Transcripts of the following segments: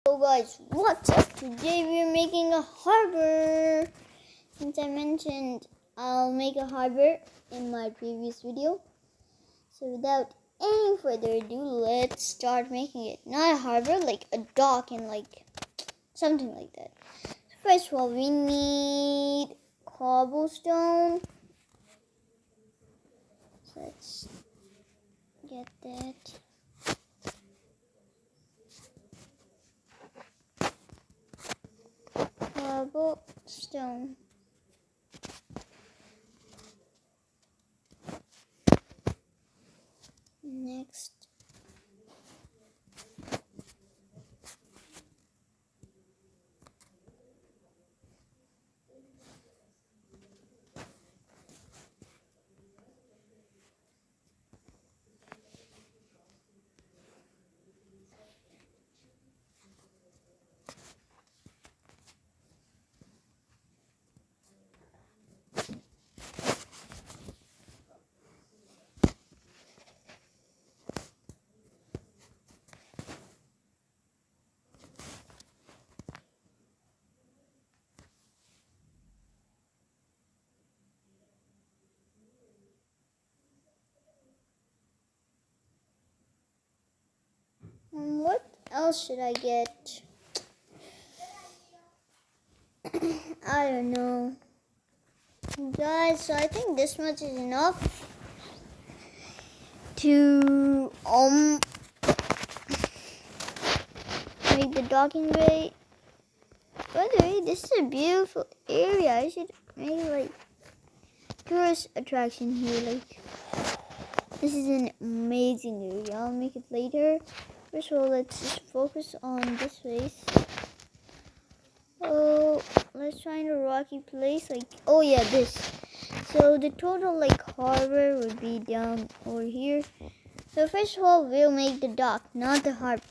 So guys, what's up? Today we're making a harbor. Since I mentioned I'll make a harbor in my previous video. So without any further ado, let's start making it. Not a harbor, like a dock and like something like that. So first of all, we need cobblestone. So let's get that. Cobblestone. Next. What else should I get? I don't know. Guys, so I think this much is enough to make the docking bay. By the way, this is a beautiful area. I should make like tourist attraction here. Like this is an amazing area. I'll make it later. First of all, let's just focus on this place. Oh, let's find a rocky place. Like, oh yeah, this. So the total like harbor would be down over here. So first of all, we'll make the dock, not the harbor.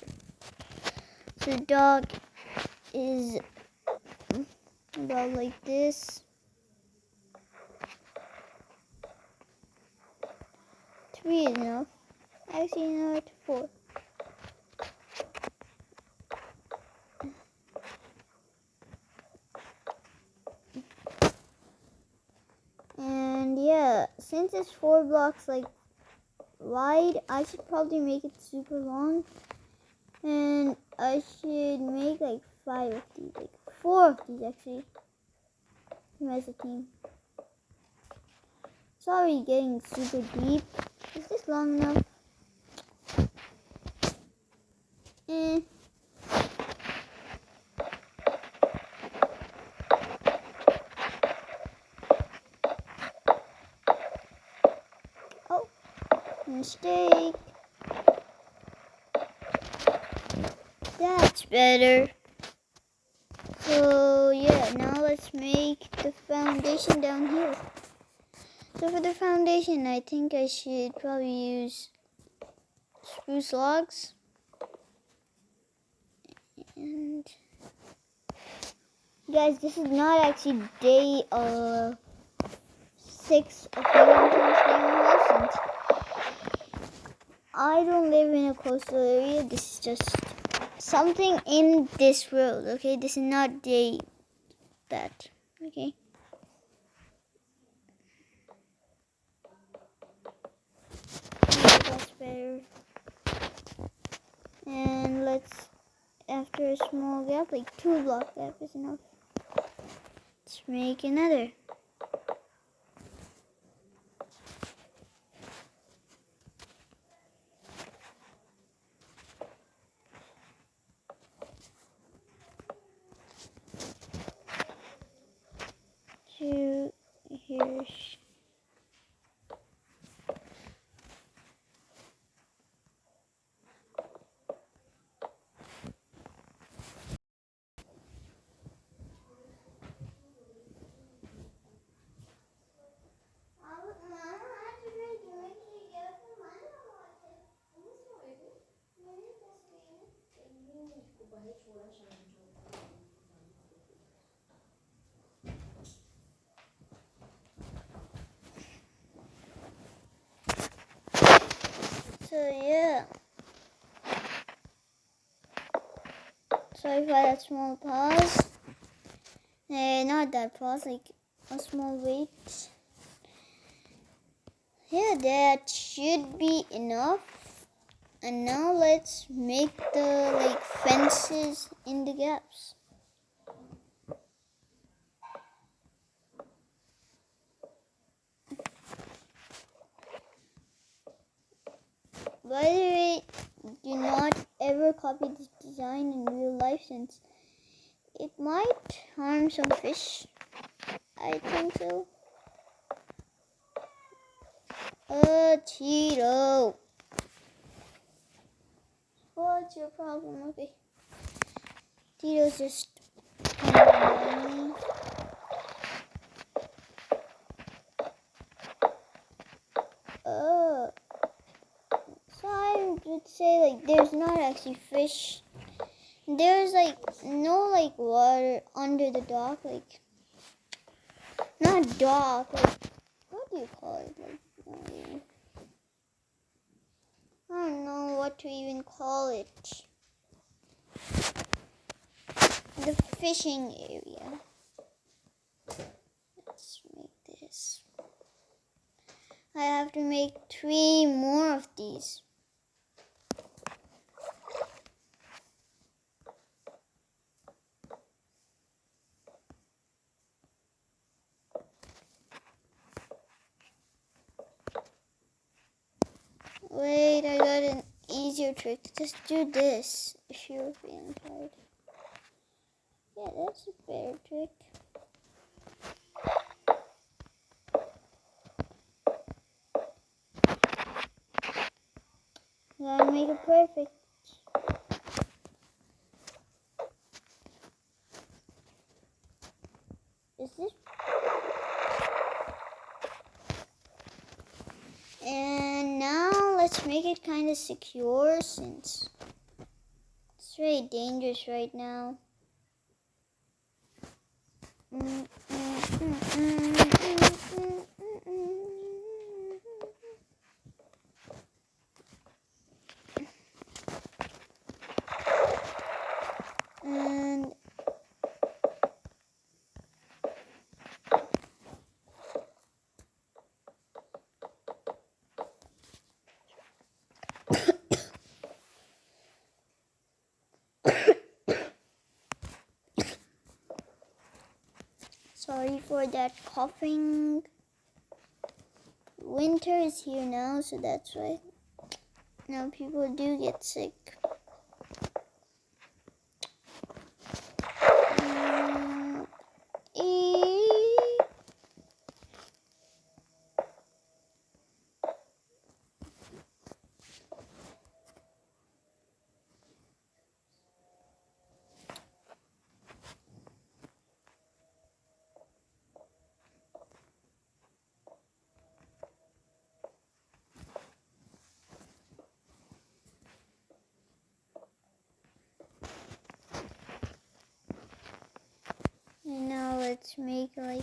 So the dock is about like this. 3 is enough. Actually, no, it's 4. And yeah, since it's 4 blocks like wide, I should probably make it super long. And I should make like 5 of these, like 4 of these actually. As a team. Sorry, getting super deep. Is this long enough? Oh, mistake. That's better. So yeah, now let's make the foundation down here. So for the foundation, I think I should probably use spruce logs. And guys, this is not actually day 6 of living since I don't live in a coastal area. This is just something in this world, okay? This is not day that, okay? That's better. And let's, after a small gap, like 2 block gap is enough. Let's make another. Two here. So yeah. Sorry for that small pause. Not that pause, like a small wait. Yeah, that should be enough. And now let's make the fences in the gaps. By the way, do not ever copy this design in real life since it might harm some fish. I think so. Tito. What's your problem? Okay. Tito's just kind of annoying me. So I would say there's not actually fish. There's no water under the dock, not dock, what do you call it? I don't know what to even call it. The fishing area. Let's make this. I have to make 3 more of these. Wait, I got an easier trick. Just do this if you're feeling tired. Yeah, that's a better trick. Gotta make it perfect. Is this? And now let's make it kind of secure since it's very dangerous right now. And sorry for that coughing. Winter is here now, so that's why now people do get sick. And now let's make a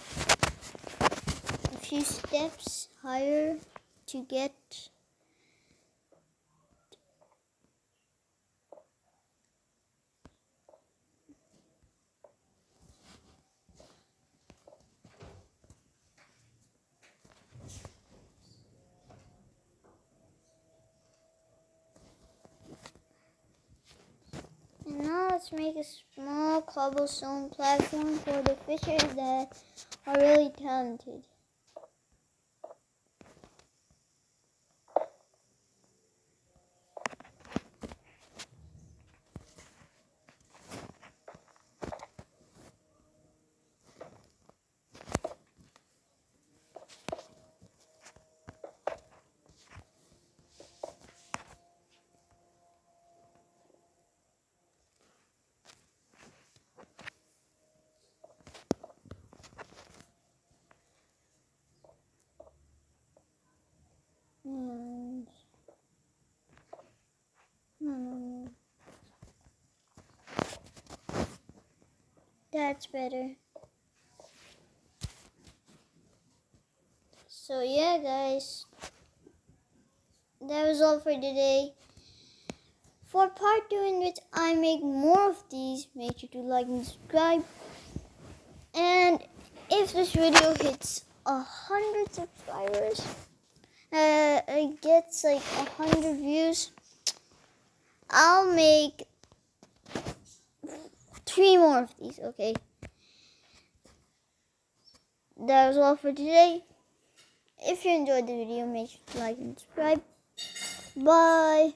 few steps higher to get and now let's make a small cobblestone platform for the fishers that are really talented. And that's better. So yeah, guys, that was all for today. for part 2, in which I make more of these, make sure to like and subscribe. And if this video hits 100 subscribers, it gets like 100 views, I'll make 3 more of these. Okay, that was all for today. If you enjoyed the video, make sure to like and subscribe. Bye.